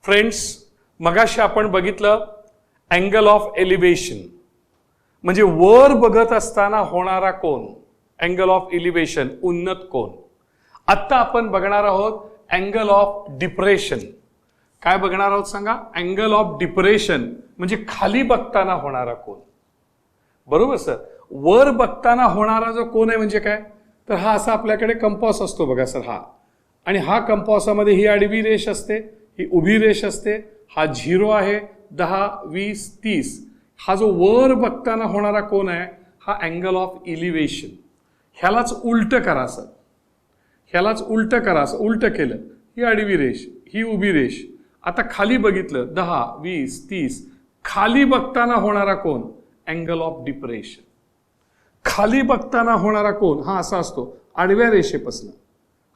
Friends, मगाशी आपण बघितलं अँगल ऑफ एलिव्हेशन म्हणजे वर बघत असताना होणारा कोन, अँगल ऑफ एलिव्हेशन उन्नत कोन. आता आपण बघणार आहोत अँगल ऑफ डिप्रेशन. काय बघणार आहोत सांगा? अँगल ऑफ डिप्रेशन म्हणजे खाली बघताना होणारा कोन. बरोबर सर. वर बघताना होणारा जो कोन आहे म्हणजे काय, तर हा असा आपल्याकडे कंपास असतो बघा सर, हा. आणि हा कंपासामध्ये ही आडवी रेष असते, ही उभी रेष असते, हा 0 आहे, 10, 20, 30. हा जो वर बघताना होणारा कोन आहे हा अँगल ऑफ एलिव्हेशन. ह्यालाच उलट करा सर, ह्यालाच उलट करा. असं उलट केलं, ही आडवी रेष, ही उभी रेष. आता खाली बघितलं 10, 20, 30. खाली बघताना होणारा कोन अँगल ऑफ डिप्रेशन. खाली बघताना होणारा कोन हा असा असतो, आडव्या रेषेपासून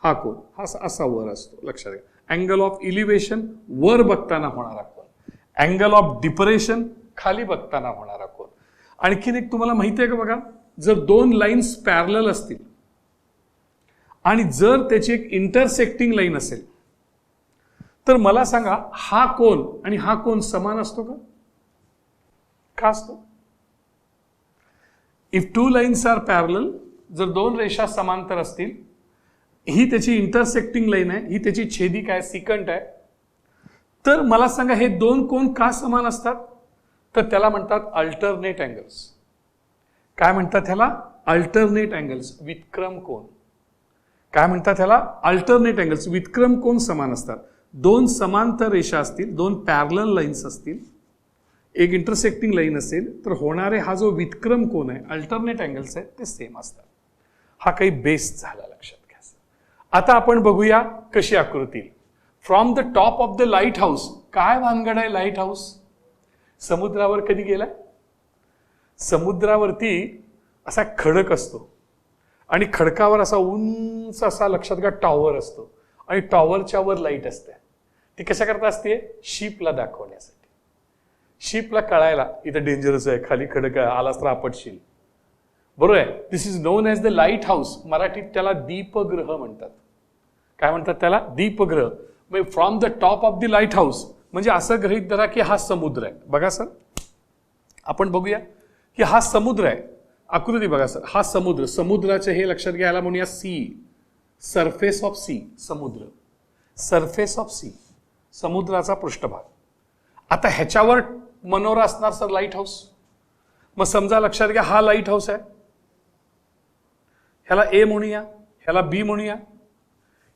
हा कोन हा असा वर असतो. लक्षात घ्या. अँगल ऑफ एलिव्हेशन वर बघताना होणारा कोन, अँगल ऑफ डिप्रेशन खाली बघताना होणारा कोन. आणखीन एक तुम्हाला माहिती आहे का बघा, जर दोन लाईन्स पॅरलल असतील आणि जर त्याची एक इंटरसेक्टिंग लाईन असेल तर मला सांगा हा कोन आणि हा कोन समान असतो का? का असतो? If two lines are parallel, जर दोन रेषा समांतर असतील, ही त्याची इंटरसेक्टिंग लाईन आहे, ही त्याची छेदिका आहे, सिकंट आहे, तर मला सांगा हे दोन कोन का समान असतात? तर त्याला म्हणतात अल्टरनेट अँगल्स. काय म्हणतात ह्याला? अल्टरनेट अँगल्स, व्युत्क्रम कोन. काय म्हणतात ह्याला? Alternate angles. व्युत्क्रम कोन समान असतात. दोन समांतर रेषा असतील, दोन पॅरलल लाईन्स असतील, एक इंटरसेक्टिंग लाईन असेल, तर होणारे हा जो व्युत्क्रम कोन आहे, अल्टरनेट अँगल्स आहेत, ते सेम असतात. हा काही बेस झाला, लक्षात घ्या. आता आपण बघूया कशी आकृती. From the top of the light house. काय भानगड आहे लाईट हाऊस? समुद्रावर कधी गेलाय? समुद्रावरती असा खडक असतो आणि खडकावर असा उंच असा, लक्षात घ्या, टॉवर असतो आणि टॉवरच्या वर लाईट असते. ती कशा करता असते? शिपला दाखवण्यासाठी. शिपला कळायला इथं डेंजरस आहे, खाली खडक आहे, आलाच तर आपटशील. बरोबर आहे. This is known as the lighthouse. मराठीत त्याला दीपग्रह म्हणतात. काय म्हणतात त्याला? दीपग्रह. म्हणजे from the top of the lighthouse म्हणजे असं गृहीत धरा की हा समुद्र आहे. बघा सर, आपण बघूया की हा समुद्र आहे. आकृती बघा सर, हा समुद्र. समुद्राचे हे लक्षात घ्यायला म्हणूया सी, सरफेस ऑफ सी. समुद्र, सरफेस ऑफ सी, समुद्राचा पृष्ठभाग. आता ह्याच्यावर मनोरा असणार सर लाईट हाऊस. मग समजा लक्षात घ्या हा लाईट हाऊस आहे, ह्याला ए म्हणूया, ह्याला बी म्हणूया,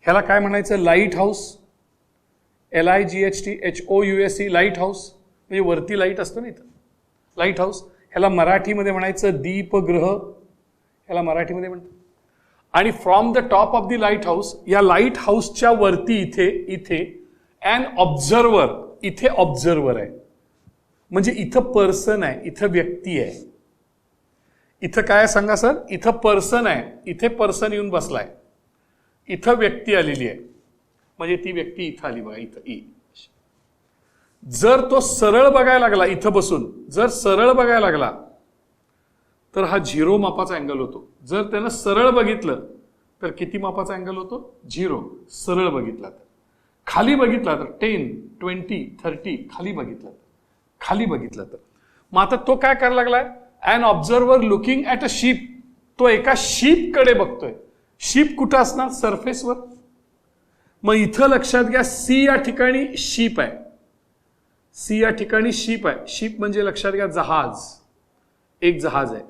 ह्याला काय म्हणायचं? Light house. LIGHTHOUSE, light house. म्हणजे वरती लाईट असतो ना इथं, लाईट हाऊस. ह्याला मराठीमध्ये म्हणायचं दीपग्रह, ह्याला मराठीमध्ये म्हणतात. आणि from the top of the light house, या लाईट हाऊसच्या वरती इथे अँड ऑब्झर्वर, इथे ऑब्झर्वर आहे. म्हणजे इथं पर्सन आहे, इथं व्यक्ती आहे. इथं काय सांगा सर? इथं पर्सन आहे, इथे पर्सन येऊन बसलाय, इथं व्यक्ती आलेली आहे. म्हणजे ती व्यक्ती इथं आली बघा, इथं ई. जर तो सरळ बघायला लागला इथं बसून, जर सरळ बघायला लागला तर हा 0 मापाचा अँगल होतो. जर त्यानं सरळ बघितलं तर किती मापाचा अँगल होतो? 0. सरळ बघितला तर. खाली बघितला तर 10, 20, 30. खाली बघितलं तर मग आता तो काय करायला लागलाय? An observer looking at a ship. तो एका शिपकडे बघतोय. शिप कुठं असणार? सरफेसवर. मग इथं लक्षात घ्या सी या ठिकाणी शिप आहे. सी या ठिकाणी शिप आहे. शिप म्हणजे लक्षात घ्या जहाज, एक जहाज आहे.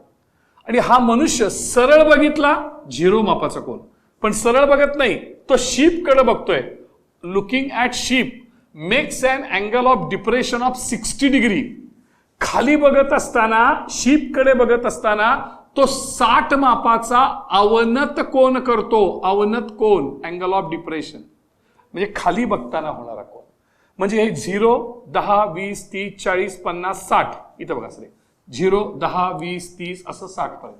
आणि हा मनुष्य सरळ बघितला 0 मापाचा कोन, पण सरळ बघत नाही, तो शिपकडे बघतोय. Looking at ship makes an angle of depression of 60 degree. खाली बघत असताना, शिपकडे बघत असताना तो 60 मापाचा अवनत कोन करतो. अवनत कोन, अँगल ऑफ डिप्रेशन म्हणजे खाली बघताना होणारा कोन. म्हणजे हे 0, 10, 20, 30, 40, 50, 60. इथं बघा सर, 0, 10, 20, 30 असं 60 पर्यंत.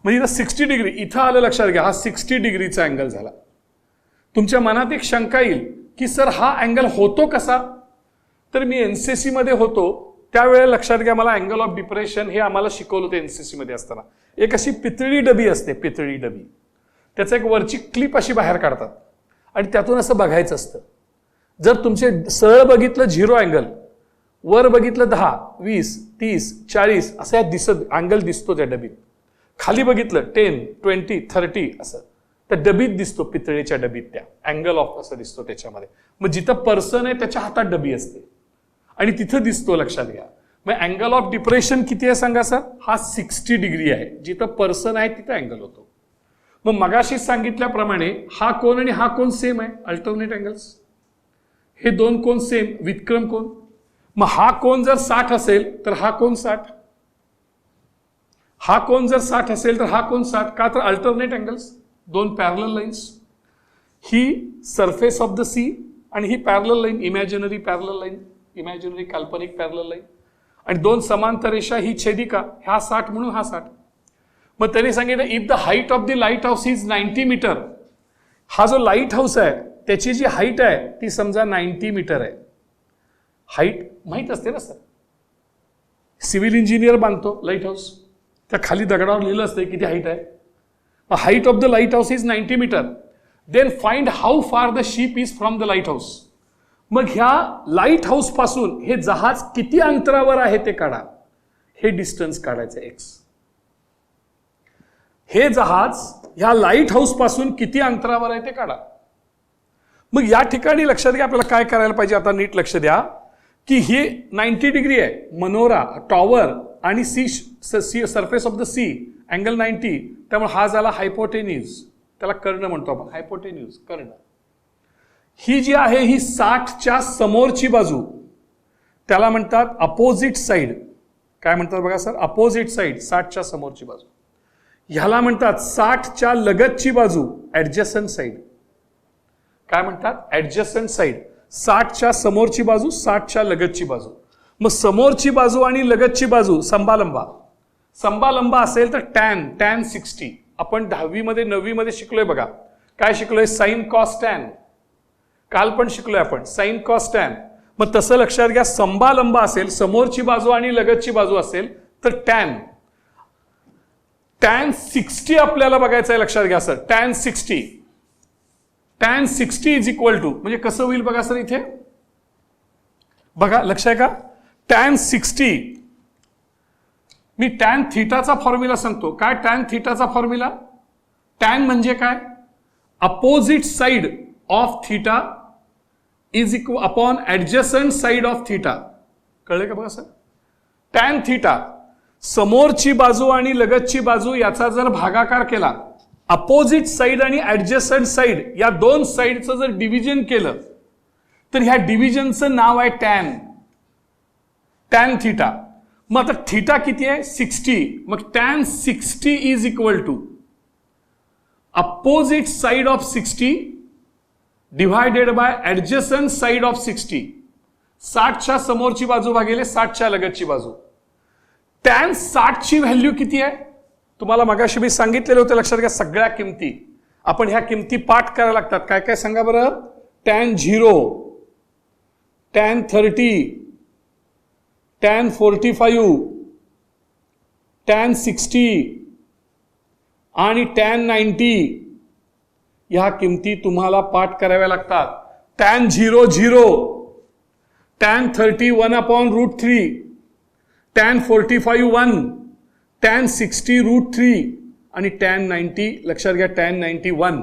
म्हणजे इथं 60 डिग्री. इथं आलं लक्षात घ्या, हा 60 डिग्रीचा अँगल झाला. तुमच्या मनात एक शंका येईल की सर हा अँगल होतो कसा? तर मी एनसीसी मध्ये होतो त्यावेळेला लक्षात घ्या, मला अँगल ऑफ डिप्रेशन हे आम्हाला शिकवलं होतं एनसीसी मध्ये असताना. एक अशी पितळी डबी असते, पितळी डबी. त्याचं एक वरची क्लिप अशी बाहेर काढतात आणि त्यातून असं बघायचं असतं. जर तुमचे सरळ बघितलं 0 अँगल, वर बघितलं 10, 20, 30, 40 असा दिसत अँगल दिसतो त्या डबीत. खाली बघितलं 10, 20, 30 असं त्या डबीत दिसतो, पितळेच्या डबीत त्या अँगल ऑफ असं दिसतो त्याच्यामध्ये. मग जिथं पर्सन आहे त्याच्या हातात डबी असते आणि तिथं दिसतो, लक्षात घ्या. मग अँगल ऑफ डिप्रेशन किती आहे सांगा सर? हा 60 डिग्री आहे. जिथं पर्सन आहे तिथं अँगल होतो. मग मगाशी सांगितल्याप्रमाणे हा कोण आणि हा कोण सेम आहे, अल्टरनेट अँगल्स. हे दोन कोण सेम, व्युत्क्रम कोण. मग हा कोण जर 60 असेल तर हा कोण 60, हा कोण जर 60 असेल तर हा कोण 60. का तर अल्टरनेट अँगल्स, दोन पॅरलल लाईन्स. ही सरफेस ऑफ द सी आणि ही parallel line, imaginary parallel line, imaginary काल्पनिक पॅरलल लाईन. आणि दोन समांतर रेषा, ही छेदिका, हा 60 म्हणून हा 60. मग त्यांनी सांगितलं if the height of the lighthouse is 90 metre. हा जो लाईट हाऊस आहे त्याची जी हाईट आहे ती समजा 90 मीटर आहे. हाईट माहित असते ना सर, सिव्हिल इंजिनियर बांधतो लाईट हाऊस, त्या खाली दगडावर लिहिलं असते किती हाईट आहे. Height of the lighthouse is 90 metre. Then find how far the ship is from the lighthouse. मग ह्या लाईट हाऊस पासून हे जहाज किती अंतरावर आहे ते काढा. हे डिस्टन्स काढायचं एक्स. हे जहाज ह्या लाईट हाऊस पासून किती अंतरावर आहे ते काढा. मग या ठिकाणी लक्षात घ्या, आपल्याला काय करायला पाहिजे, आता नीट लक्ष द्या की हे 90 डिग्री आहे, मनोरा, टॉवर आणि sea surface of the sea angle 90. त्यामुळे हा झाला हायपोटेन्यूज, त्याला कर्ण म्हणतो आपण, हायपोटेन्यूज कर्ण. ही जी आहे ही 60च्या समोरची बाजू, त्याला म्हणतात अपोजिट साइड. काय म्हणतात बघा सर, अपोजिट साइड, 60च्या समोरची बाजू. ह्याला म्हणतात 60च्या लगतची बाजू, ऍडजस्टंट साइड. काय म्हणतात, ऍडजस्टंट साइड. 60च्या समोरची बाजू, 60च्या लगतची बाजू. मग समोरची बाजू आणि लगतची बाजू संबालंबा. संबालंबा असेल तर टॅन 60. आपण 10वी मध्ये 9वी मध्ये शिकलोय बघा, काय शिकलोय, साइन कॉस टॅन. काल पण शिकलोय आपण साइन कॉस टॅन. मग तसं लक्षात घ्या, संबालंबा असेल, समोरची बाजू आणि लगतची बाजू असेल तर टॅन 60 आपल्याला बघायचं आहे. लक्षात घ्या sir, tan 60 is equal to, म्हणजे कसं होईल बघा सर, इथे बघा, लक्ष आहे का, टॅन 60. मी टॅन थिटाचा फॉर्म्युला सांगतो. काय टॅन थिटाचा फॉर्म्युला? टॅन म्हणजे काय, opposite side of theta is equal upon adjacent side of theta. कळलं का बघा सर, टॅन थिटा समोरची बाजू आणि लगतची बाजू याचा जर भागाकार केला, अपोजिट साइड आणि ऍडजस्टंट साइड या दोन साइडचं जर डिव्हिजन केलं तर ह्या डिव्हिजनचं नाव आहे टॅन, टॅन थिटा. मग आता थिटा किती आहे, 60. मग tan 60 is equal to opposite side of 60 divided by adjacent side of 60. 60च्या समोरची बाजू भागिले 60च्या लगतची बाजू. टॅन 60ची व्हॅल्यू किती आहे तुम्हाला मगाशी मी सांगितलेलं होतं, लक्षात घ्या. सगळ्या किमती आपण ह्या किमती पाठ करायला लागतात. काय काय सांगा बरं, टॅन 0, टॅन 30, टॅन 45, टॅन 60 आणि टॅन 90. ह्या किमती तुम्हाला पाठ कराव्या लागतात. टॅन 0, टॅन 30 1/√3, टॅन 45 1, टॅन 60 √3 आणि टॅन 90. लक्षात घ्या, tan 91.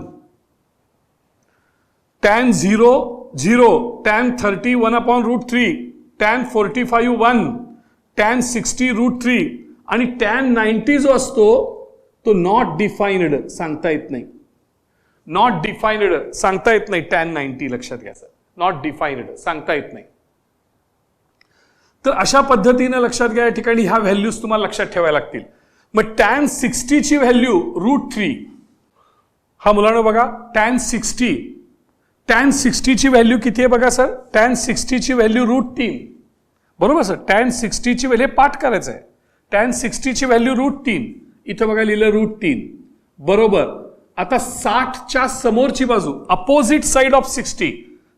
Tan 0, tan 30 1/√3, tan 45 1, tan 60 √3 आणि टॅन 90 जो असतो तो नॉट डिफाइन्ड, सांगता येत नाही. नॉट डिफाइन्ड सांगता येत नाही. टॅन 90 लक्षात घ्यायचं, नॉट डिफाइन्ड सांगता येत नाही. तर अशा पद्धतीने लक्षात घ्या, या ठिकाणी ह्या व्हॅल्यूज तुम्हाला लक्षात ठेवायला लागतील. मग टॅन 60 ची व्हॅल्यू √3. हा मुलांना बघा, टॅन 60 ची व्हॅल्यू किती आहे बघा सर, टॅन 60 ची व्हॅल्यू √3. बरोबर सर, टॅन 60 ची व्हॅल्यू पाठ करायचं आहे. टॅन 60 ची व्हॅल्यू √3. इथं बघा लिहिलं √3. बरोबर. आता 60च्या समोरची बाजू, अपोजिट साइड ऑफ 60,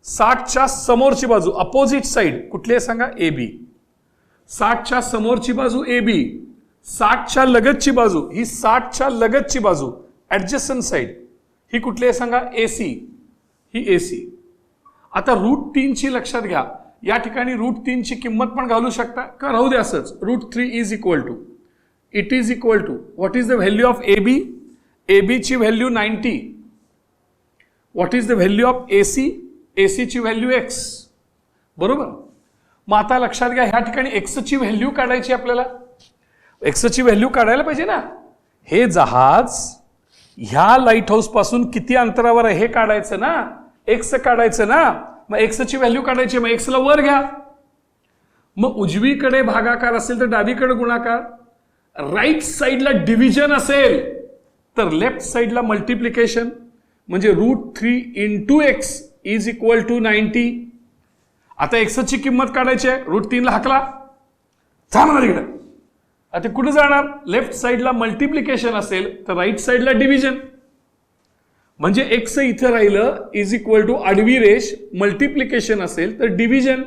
60च्या समोरची बाजू अपोजिट साइड कुठली आहे सांगा, AB. 60च्या समोरची बाजू AB, 60च्या लगतची बाजू, ही 60च्या लगतची बाजू ऍडजस्टंट साइड, ही कुठली आहे सांगा, AC. ही AC. आता √3 लक्षात घ्या, या ठिकाणी √3 किंमत पण घालू शकता का राहू दे असंच. √3 is equal to, it is equal to what is the value of AB? AB ची value 90. What is the value of AC? AC ची व्हॅल्यू X. बरोबर. मग आता लक्षात घ्या, ह्या ठिकाणी X ची व्हॅल्यू काढायची आपल्याला. X ची व्हॅल्यू काढायला पाहिजे ना. हे जहाज ह्या लाईट हाऊस पासून किती अंतरावर आहे हे काढायचं ना, X काढायचं ना. मग X ची व्हॅल्यू काढायची, मग X ला वर घ्या. मग उजवीकडे भागाकार असेल तर डावीकडे गुणाकार, राईट साईडला डिव्हिजन असेल तर लेफ्ट साईडला मल्टिप्लिकेशन, म्हणजे √3 into X is equal to 90. आता X ची किंमत काढायची आहे, √3 ला हाकला, थांबा तिकडे. आता कुठे जाणार? लेफ्ट साईडला मल्टिप्लिकेशन असेल तर राईट साईडला डिव्हिजन, म्हणजे X इथं राहिलं इज इक्वल टू आडवी रेष, मल्टिप्लिकेशन असेल तर डिव्हिजन,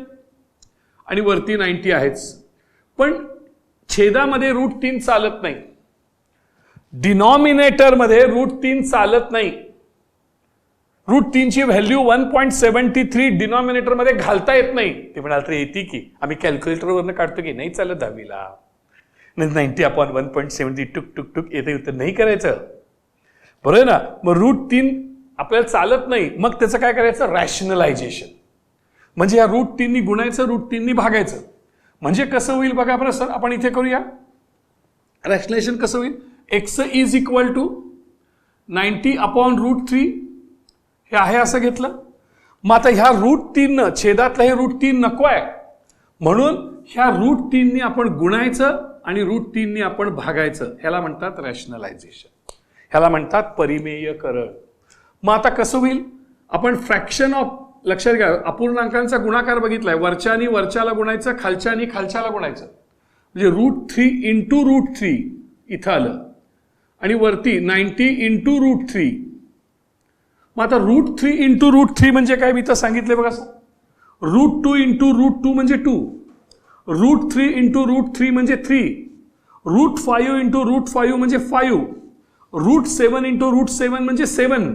आणि वरती 90 आहेच. पण छेदामध्ये √3 चालत नाही, डिनॉमिनेटर मध्ये √3 चालत नाही. √3 ची व्हॅल्यू 1.73 डिनॉमिनेटर मध्ये घालता येत नाही. ते म्हणाल तर येते की, आम्ही कॅल्क्युलेटरवरनं काढतो की, नाही चालत 10वीला. 90/1.70 टुक टुक टुक येते उत्तर, नाही करायचं. बरोबर ना. मग √3 आपल्याला चालत नाही, मग त्याचं काय करायचं? रॅशनलायझेशन. म्हणजे या √3 गुणायचं, √3 भागायचं. म्हणजे कसं होईल बघा बरं सर, आपण इथे करूया. रॅशनलायझेशन कसं होईल? X इज इक्वल टू 90/√3 हे आहे असं घेतलं. मग आता ह्या √3 छेदातलं हे √3 नको आहे, म्हणून ह्या √3 आपण गुणायचं आणि √3 आपण भागायचं. ह्याला म्हणतात रॅशनलायझेशन, ह्याला म्हणतात परिमेयकरण. मग आता कसं होईल? आपण फ्रॅक्शन ऑफ, लक्षात घ्या, अपूर्णांकांचा गुणाकार बघितलाय. वरच्यानी वरच्याला गुणायचं, खालच्यानी खालच्याला गुणायचं, म्हणजे √3 इंटू √3 इथं आलं, आणि वरती 90 इंटू √3. मग आता √3 इंटू √3 म्हणजे काय? मी तर सांगितले बघा सर. √2 इंटू √2 म्हणजे 2, √3 इंटू √3 म्हणजे 3, √5 इंटू √5 म्हणजे 5, √7 इंटू √7 म्हणजे 7,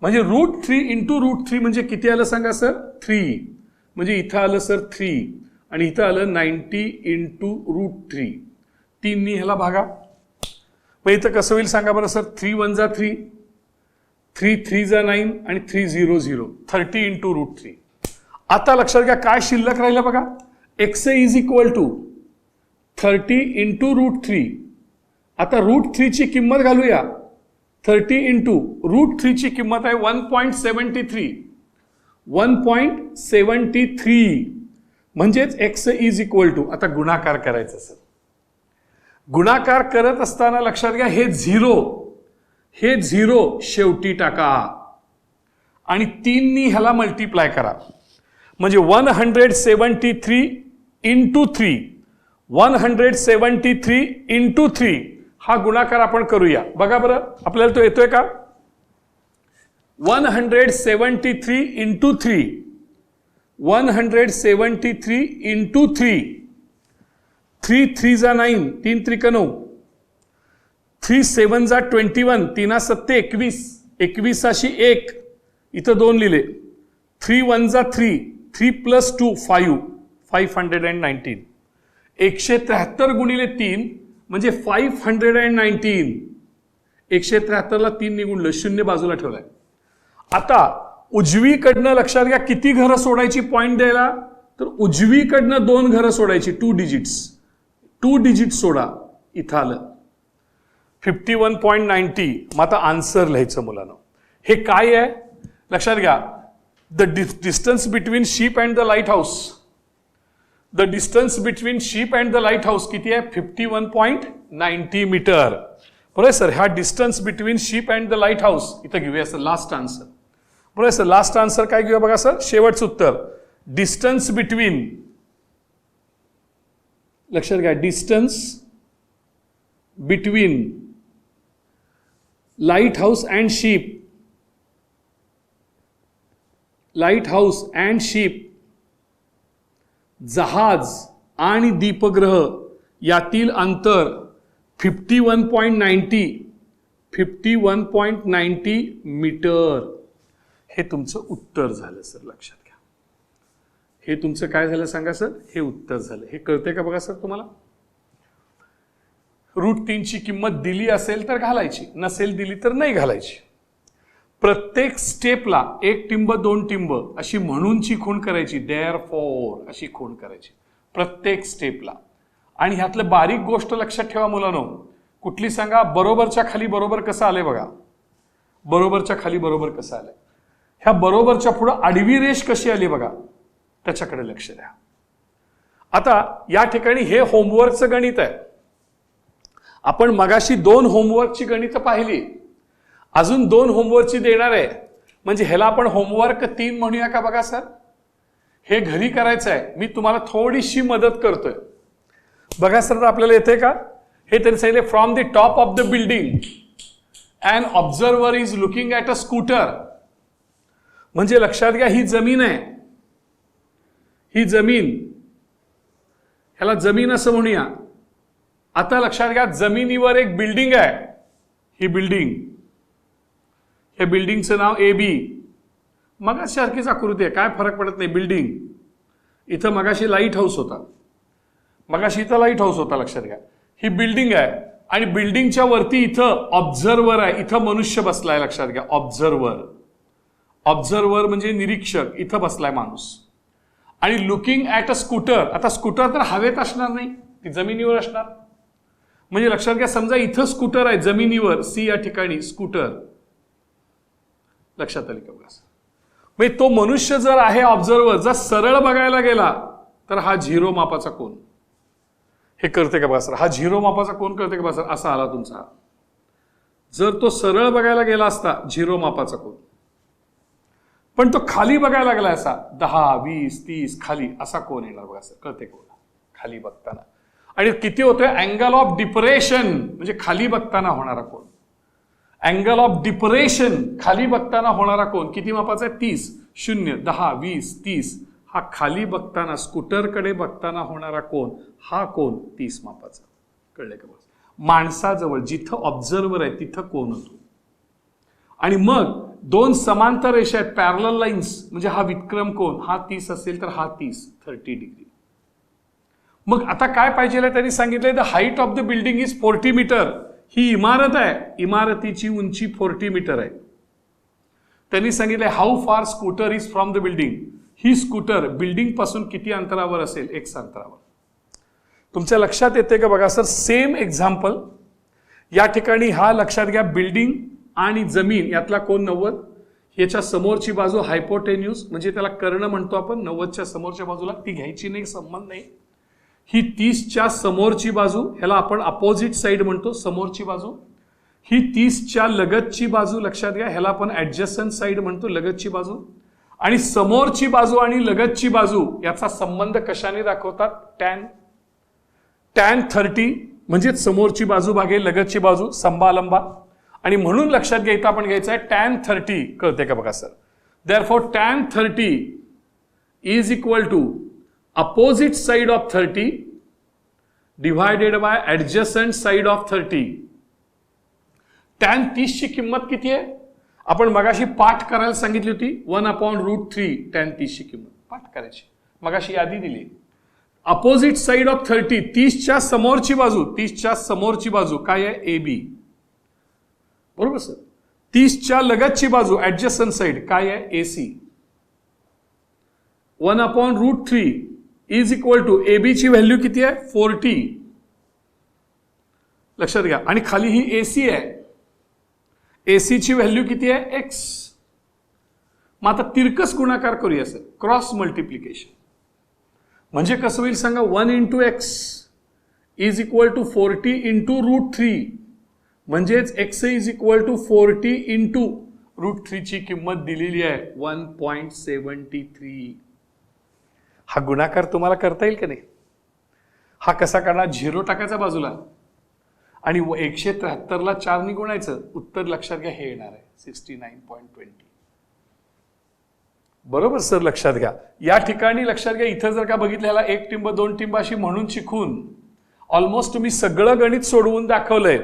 म्हणजे √3 इंटू √3 म्हणजे किती आलं सांगा सर? 3. म्हणजे इथं आलं सर 3, आणि इथं आलं 90 इंटू √3. 3 ह्याला भागा. मग इथं कसं होईल सांगा बरं सर? 3 1 जा 3, 3 3 जा 9, आणि 3 0 0, 30 इंटू √3. आता लक्षात घ्या काय शिल्लक राहिलं बघा. X is equal to 30 into √3. आता √3 ची किंमत घालूया. 30 इंटू √3 ची किंमत आहे 1.73. 1.73 म्हणजेच X इज इक्वल टू, आता गुणाकार करायचं सर. गुणाकार करत असताना लक्षात घ्या, हे 0 शेवटी टाका आणि 3 ह्याला मल्टिप्लाय करा. म्हणजे 173 इंटू 3, 173 इंटू 3 हा गुणाकार आपण करूया. बघा बरं आपल्याला तो येतोय का? 173 इंटू 3, 173 इंटू 3, 3 3 जा 9, 3 3 9, 3 7 जा 21, 3 7 21, 21 1, इथं 2 लिहिले. 3 1 जा 3, 3 प्लस 2 5, 519. 173 गुणिले 3 म्हणजे 519. 173 ला 3 निगुणलं, 0 बाजूला ठेवलाय. आता उजवीकडनं लक्षात घ्या किती घरं सोडायची पॉइंट द्यायला, तर उजवीकडनं 2 घरं सोडायची, 2 डिजिट्स सोडा. इथं आलं 51.90. मग आता आन्सर लिहायचं मुलांना. हे काय आहे लक्षात घ्या. The distance between ship and the light house, the distance between ship and the light house किती आहे? 51.90 मीटर. बरोबर सर. ह्या distance between ship and the light house इथं घेऊया सर लास्ट आन्सर. बरोबर सर. लास्ट आन्सर काय घेऊया बघा सर, शेवटचं उत्तर. डिस्टन्स बिटवीन, लक्षात घ्या, distance between lighthouse and ship, light house and ship, जहाज आणि दीपग्रह यातील अंतर 51.90 मीटर. हे तुमचं उत्तर झालं सर, लक्षात घ्या. हे तुमचं काय झालं सांगा सर, हे उत्तर झालं. हे कळतंय का बघा सर तुम्हाला. √3 ची किंमत दिली असेल तर घालायची, नसेल दिली तर नाही घालायची. प्रत्येक स्टेपला 1 टिंब 2 टिंब अशी म्हणूनची खूण करायची, देअरफॉर अशी खूण करायची प्रत्येक स्टेपला. आणि ह्यातलं बारीक गोष्ट लक्षात ठेवा मुलांनो, कुठली सांगा, बरोबरच्या खाली बरोबर कसं आलंय बघा, बरोबरच्या खाली बरोबर कसं आलंय. ह्या बरोबरच्या पुढं आडवी रेष कशी आली बघा, त्याच्याकडे लक्ष द्या. आता या ठिकाणी हे होमवर्कचं गणित आहे. आपण मगाशी 2 होमवर्कची गणितं पाहिली, अजून 2 होमवर्कची देणार आहे. म्हणजे ह्याला आपण होमवर्क 3 म्हणूया का बघा सर. हे घरी करायचं आहे, मी तुम्हाला थोडीशी मदत करतोय. बघा सर आपल्याला येते का, हे त्यांनी सांगितले from the top of the building and observer is looking at a scooter. म्हणजे लक्षात घ्या ही जमीन आहे, ही जमीन, ह्याला जमीन असं म्हणूया. आता लक्षात घ्या जमिनीवर एक बिल्डिंग आहे, ही बिल्डिंग, हे बिल्डिंगचं नाव AB. मगाशी सारखीच आकृती आहे, काय फरक पडत नाही. बिल्डिंग, इथं मगाशी लाईट हाऊस होता, मगाशी इथं लाईट हाऊस होता. लक्षात घ्या ही बिल्डिंग आहे आणि बिल्डिंगच्या वरती इथं ऑब्झर्वर आहे, इथं मनुष्य बसलाय. लक्षात घ्या ऑब्झर्वर, ऑब्झर्वर म्हणजे निरीक्षक, इथं बसलाय माणूस. आणि लुकिंग ॲट अ स्कूटर. आता स्कूटर तर हवेत असणार नाही, ती जमिनीवर असणार. म्हणजे लक्षात घ्या समजा इथं स्कूटर आहे जमिनीवर, C या ठिकाणी स्कूटर. लक्षात आली का बघा. म्हणजे तो मनुष्य जर आहे ऑब्झर्वर, जर सरळ बघायला गेला तर हा 0 मापाचा कोन. हे करते का बघा सर, हा 0 मापाचा कोन करते का बघा सर, असा आला तुमचा. जर तो सरळ बघायला गेला असता 0 मापाचा कोन, पण तो खाली बघायला गेला असा 10, 20, 30 खाली असा कोन येणार बघा सर. कळते कोण खाली बघताना. आणि किती होतोय, अँगल ऑफ डिप्रेशन म्हणजे खाली बघताना होणारा कोन. अँगल ऑफ डिप्रेशन खाली बघताना होणारा कोन किती मापाचा आहे, 30. 0, 10, 20, 30 हा खाली बघताना स्कूटरकडे बघताना होणारा कोन, हा कोन 30 मापाचा. कळले का बघा. माणसाजवळ जिथं ऑब्झर्वर आहे तिथं कोन होतो. आणि मग 2 समांतर रेषा आहेत, पॅरलल लाईन्स, म्हणजे हा विक्रम कोन, हा 30 असेल तर हा 30 डिग्री. मग आता काय पाहिजे त्यांनी सांगितलंय, the height of the building is 40 metre. ही इमारत आहे, इमारतीची उंची 40 मीटर आहे. त्यांनी सांगितलंय हाऊ फार scooter is from the building. He scooter building पासून किती अंतरावर असेल, X अंतरावर. तुमच्या लक्षात येते का बघा सर. सेम एक्झाम्पल या ठिकाणी हा लक्षात घ्या, बिल्डिंग आणि जमीन यातला कोन 90. याच्या समोरची बाजू हायपोटेन्यूज म्हणजे त्याला कर्ण म्हणतो आपण, 90च्या समोरच्या बाजूला ती घ्यायची नाही, संबंध नाही. ही 30च्या समोरची बाजू, ह्याला आपण अपोजिट साइड म्हणतो, समोरची बाजू. ही 30च्या लगतची बाजू लक्षात घ्या, ह्याला आपण ऍडजस्टंट साइड म्हणतो, लगतची बाजू. आणि समोरची बाजू आणि लगतची बाजू याचा संबंध कशाने दाखवतात, tan 30 म्हणजे समोरची बाजू भागे लगतची बाजू, संबालंबा. आणि म्हणून लक्षात घ्यायचं आपण घ्यायचं आहे tan 30. कळते का बघा sir. Therefore tan 30 is equal to opposite side of 30 divided by adjacent side of 30. tan 30 ची किंमत किती आहे, आपण मगाशी पाठ करायला सांगितली होती, 1/√3 tan 30 ची किंमत पाठ करायची, मगाशी यादी दिली. अपोजिट साइड ऑफ 30, 30च्या समोरची बाजू, 30च्या समोरची बाजू काय आहे, AB. बरोबर सर. 30च्या लगतची बाजू ऍडजस्टंट साइड काय आहे, AC. 1/√3 is equal to AB ची व्हॅल्यू किती आहे, 40. लक्षात घ्या. आणि खाली ही AC आहे, AC ची व्हॅल्यू किती आहे, X. मग आता तिरकस गुणाकार करूया सर, क्रॉस मल्टिप्लिकेशन. म्हणजे कसं होईल सांगा, 1 × X इज इक्वल टू 40 × √3. म्हणजेच X इज इक्वल टू 40 × √3 ची किंमत दिलेली आहे 1.73. हा गुणाकार तुम्हाला करता येईल का नाही. हा कसा करणार, 0 टाकायचा बाजूला आणि 173ला 4 ने गुणायचं, उत्तर लक्षात घ्या हे येणार आहे 69.20. बरोबर सर. लक्षात घ्या. या ठिकाणी लक्षात घ्या, इथं जर का बघितलं ह्याला 1 टिंब 2 टिंब अशी म्हणून शिकून ऑलमोस्ट तुम्ही सगळं गणित सोडवून दाखवलंय.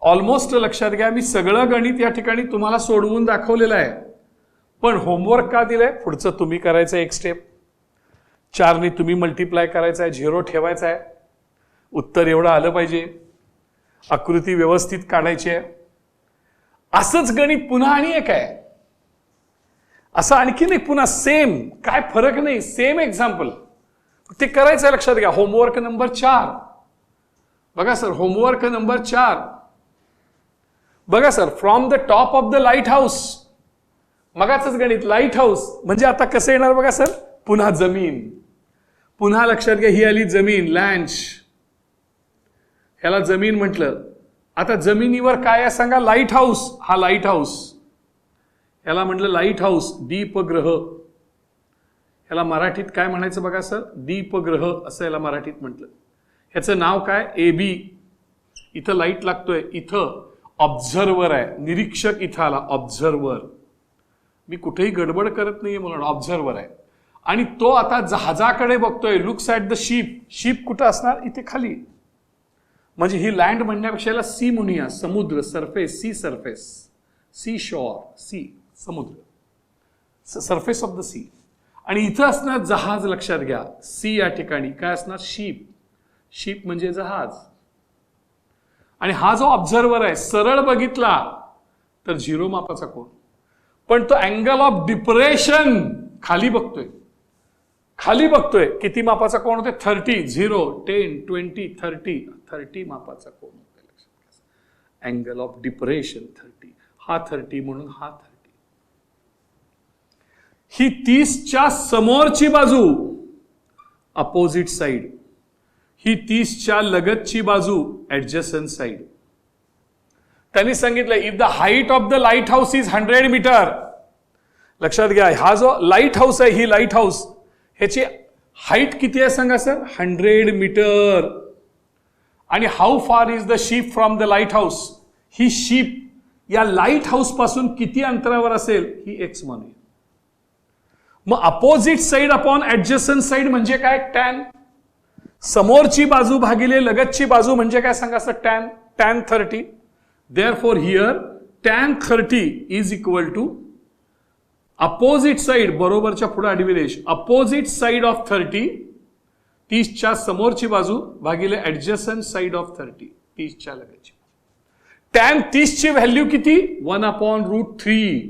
ऑलमोस्ट लक्षात घ्या, मी सगळं गणित या ठिकाणी तुम्हाला सोडवून दाखवलेलं आहे. पण होमवर्क का दिलंय, पुढचं तुम्ही करायचं एक स्टेप. 4ने तुम्ही मल्टिप्लाय करायचा आहे, 0 ठेवायचा आहे, उत्तर एवढं आलं पाहिजे, आकृती व्यवस्थित काढायची आहे. असंच गणित पुन्हा आणि एक आहे, असं आणखीन एक पुन्हा सेम, काय फरक नाही, सेम एक्झाम्पल ते करायचं आहे. लक्षात घ्या. होमवर्क नंबर 4 बघा सर, होमवर्क नंबर 4 बघा sir. From the top of the lighthouse, मगाचंच गणित, लाईट हाऊस म्हणजे आता कसं येणार बघा सर, पुन्हा जमीन, पुन्हा लक्षात घ्या, ही आली जमीन, लँड, ह्याला जमीन म्हटलं. आता जमिनीवर काय आहे सांगा, लाईट हाऊस, हा लाईट हाऊस, ह्याला म्हटलं लाईट हाऊस, दीपग्रह. ह्याला मराठीत काय म्हणायचं बघा सर, दीपग्रह असं याला मराठीत म्हटलं. ह्याचं नाव काय, AB. इथं लाईट लागतोय, इथं ऑब्झर्वर आहे, निरीक्षक इथं आला, ऑब्झर्वर. मी कुठेही गडबड करत नाहीये म्हणून ऑब्झर्वर आहे. आणि तो आता जहाजाकडे बघतोय, looks at the ship. Ship कुठं असणार, इथे खाली. म्हणजे ही लँड म्हणण्यापेक्षा याला सी म्हणूया, समुद्र, surface, sea surface, sea shore, sea समुद्र, सरफेस ऑफ द सी. आणि इथं असणार जहाज, लक्षात घ्या, सी या ठिकाणी काय असणार, शिप. शिप म्हणजे जहाज. आणि हा जो ऑब्झर्वर आहे, सरळ बघितला तर 0 मापाचा कोण, पण तो अँगल ऑफ डिप्रेशन खाली बघतोय, खाली बघतोय. किती मापाचा कोण होते, 30, 0, 10, 20, 30 मापाचा कोण होता. अँगल ऑफ डिप्रेशन 30, हा 30 म्हणून हा 30. ही 30च्या समोरची बाजू, अपोजिट साइड. ही 30च्या लगतची बाजू, ऍडजसंट साइड. त्यांनी सांगितलं if the height of the lighthouse is 100 metre. लक्षात घ्या, हा जो लाईट हाऊस आहे, ही लाईट हाऊस, ह्याची हाईट किती आहे सांगा सर, 100 मीटर. आणि how far is the ship from the lighthouse, ही शिप या लाईट हाऊस पासून किती अंतरावर असेल, ही एक्स म्हणूया. मग opposite side upon adjacent side म्हणजे काय, टॅन. समोरची बाजू भागिले लगतची बाजू म्हणजे काय सांगा sir, tan. Tan 30. Therefore here tan 30 is equal to opposite side, बरोबरच्या पुढे आडवी रेष, अपोजिट साइड ऑफ 30, 30च्या समोरची बाजू भागिले ऍडजसंट साइड ऑफ 30, 30च्या लगतची. टॅन 30ची व्हॅल्यू किती, 1/√3.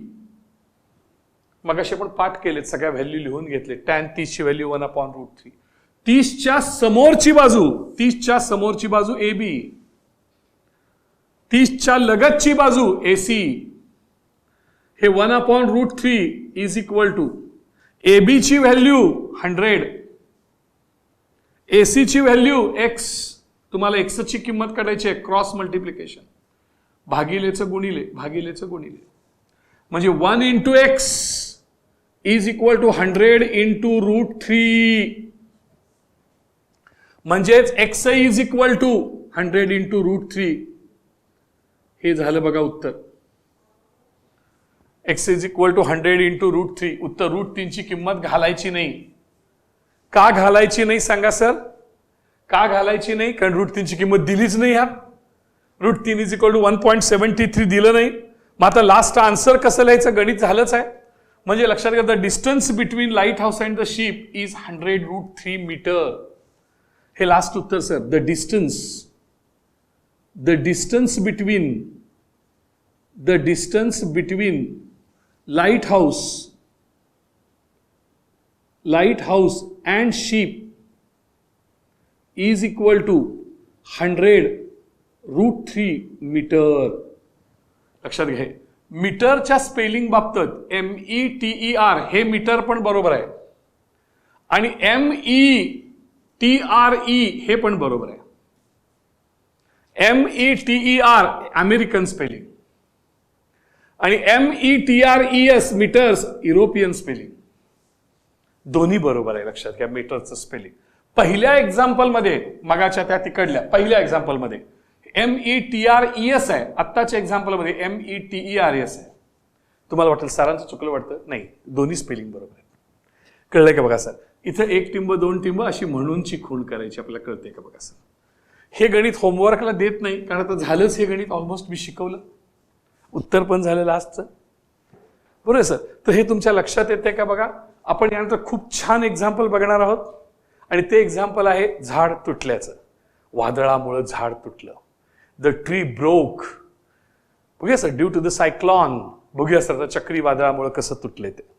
मग असे पण पाठ केलेत, सगळ्या व्हॅल्यू लिहून घेतले. Tan 30ची value 1/√3. 30च्या समोरची बाजू, 30च्या समोरची बाजू AB, 30च्या लगतची बाजू AC. हे 1/√3 इज इक्वल टू AB ची व्हॅल्यू 100, AC ची व्हॅल्यू X. तुम्हाला X ची किंमत काढायची आहे, क्रॉस मल्टिप्लिकेशन, भागिलेचं गुणिले, भागिलेचं गुणिले. म्हणजे 1 into X is equal to 100 into √3. म्हणजेच X is equal to 100 into √3. हे झालं बघा उत्तर. X is equal to 100 into √3. उत्तर √3 ची किंमत घालायची नाही. का घालायची नाही सांगा सर, का घालायची नाही, कारण √3 ची किंमत दिलीच नाही. ह्यात √3 इज इक्वल टू 1.73 दिलं नाही. मग आता लास्ट आन्सर कसं लिहायचं, गणित झालंच आहे. म्हणजे लक्षात घ्या, the distance between lighthouse and the ship is 100√3 metre. हे लास्ट उत्तर sir. The distance between lighthouse and ship is equal to 100√3 metre. लक्षात घ्या, मीटरच्या स्पेलिंग बाबतीत METER हे मीटर पण बरोबर आहे आणि METRE हे पण बरोबर आहे. METER अमेरिकन स्पेलिंग आणि METRES मीटर्स युरोपियन स्पेलिंग, दोन्ही बरोबर आहे. लक्षात घ्या, मीटरचं स्पेलिंग पहिल्या एक्झाम्पल मध्ये, मगाच्या त्या तिकडल्या पहिल्या एक्झाम्पल मध्ये METRES आहे, आत्ताच्या एक्झाम्पल मध्ये METERS आहे. तुम्हाला वाटेल सरांचं चुकलं वाटतं, नाही, दोन्ही स्पेलिंग बरोबर आहे. कळलंय का बघा सर. इथं 1 टिंब 2 टिंब अशी म्हणूनची खूण करायची, आपल्याला कळतंय का बघा सर. हे गणित होमवर्कला देत नाही, कारण आता झालंच हे गणित, ऑलमोस्ट मी शिकवलं, उत्तर पण झालं लास्टचं, बरोबर सर. तर हे तुमच्या लक्षात येते का बघा. आपण यानंतर खूप छान एक्झाम्पल बघणार आहोत आणि ते एक्झाम्पल आहे झाड तुटल्याचं. वादळामुळे झाड तुटलं. The tree broke. बघूया sir, due to the cyclone. बघूया सर चक्रीवादळामुळे कसं तुटले ते.